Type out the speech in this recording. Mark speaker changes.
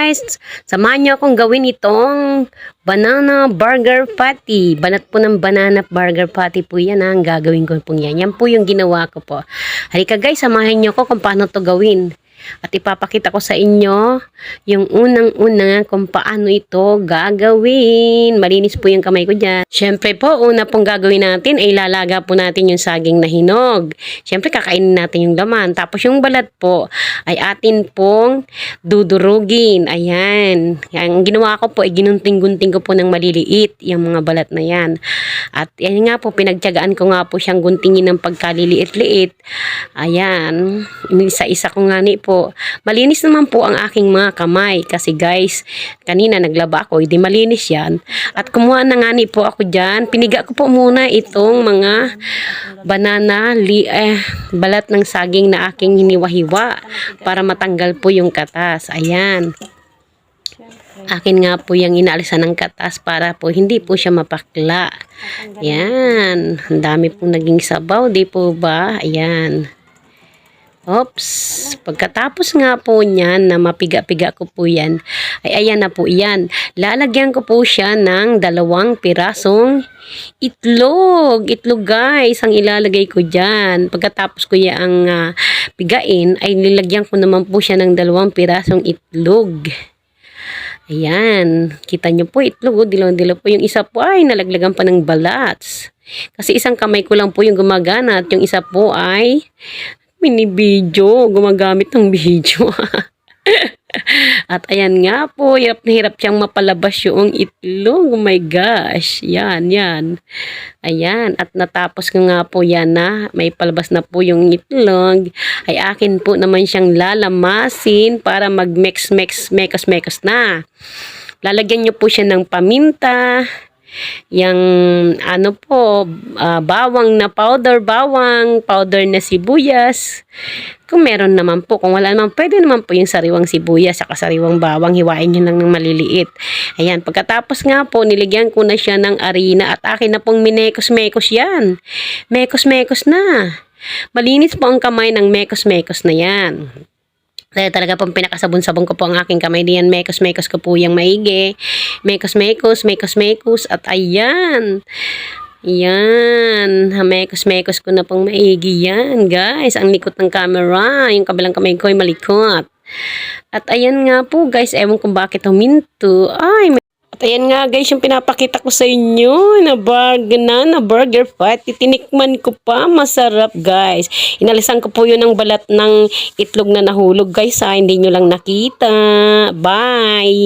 Speaker 1: guys, samahan niyo akong gawin itong banana burger patty. Banat po ng banana burger patty po yan ang gagawin ko po yan. Yan po yung ginawa ko po. Halika guys, samahan niyo ako kung paano to gawin. At ipapakita ko sa inyo yung unang-una kung paano ito gagawin. Malinis po yung kamay ko dyan. Siyempre po, una pong gagawin natin ay lalaga po natin yung saging na hinog. Siyempre kakainin natin yung laman. Tapos yung balat po ay atin pong dudurugin. Ayan. Ang ginawa ko po ay ginunting-gunting ko po ng maliliit yung mga balat na yan. At yan nga po, pinagtiyagaan ko nga po siyang guntingin ng pagkaliliit-liit. Ayan. Isa-isa ko nga ni po. Malinis naman po ang aking mga kamay kasi guys, kanina naglaba ako, hindi malinis yan. At kumuha na nga po ako dyan. Piniga ko po muna itong mga banana, balat ng saging na aking hiniwa-hiwa para matanggal po yung katas. Ayan. Akin nga po yung inaalisan ng katas para po hindi po siya mapakla. Ayan. Ang dami po naging sabaw, di po ba? Ayan. Oops, pagkatapos nga po niyan na mapiga-piga ko po yan, ay ayan na po yan. Lalagyan ko po siya ng 2 pirasong itlog. Itlog guys, ang ilalagay ko dyan. Pagkatapos ko yung pigain, ay nilagyan ko naman po siya ng 2 pirasong itlog. Ayan, kita nyo po itlog, dilaw-dilaw po. Yung isa po ay nalaglagan pa ng balats. Kasi isang kamay ko lang po yung gumagana at yung isa po ay mini-video, gumagamit ng video. At ayan nga po, hirap na hirap siyang mapalabas yung itlog. Oh my gosh, yan. Ayan, at natapos ko nga po yan na may palabas na po yung itlog. Ay akin po naman siyang lalamasin para mag-mekos-mekos na. Lalagyan nyo po siya ng paminta, yung bawang na powder, powder na sibuyas. Kung meron naman po, kung wala naman, pwede naman po yung sariwang sibuyas saka sariwang bawang, hiwain nyo lang ng maliliit. Ayan, pagkatapos nga po, niligyan ko na siya ng harina at akin na pong minekos-mekos yan. Mekos-mekos na. Malinis po ang kamay ng mekos-mekos na yan. Kaya talaga pong pinakasabon-sabon ko po ang aking kamay diyan. Mekos-mekos ko po yung maigi. Mekos-mekos at ayan. Yan. Mekos-mekos ko na pong maigi yan, guys. Ang likot ng camera. Yung kabilang kamay ko ay malikot. At ayan nga po, guys. Ewan kung bakit huminto. At ayan nga guys, yung pinapakita ko sa inyo na burger patty. Tinikman ko pa, masarap guys. Inalisan ko po yun ng balat ng itlog na nahulog guys ha. Hindi nyo lang nakita. Bye!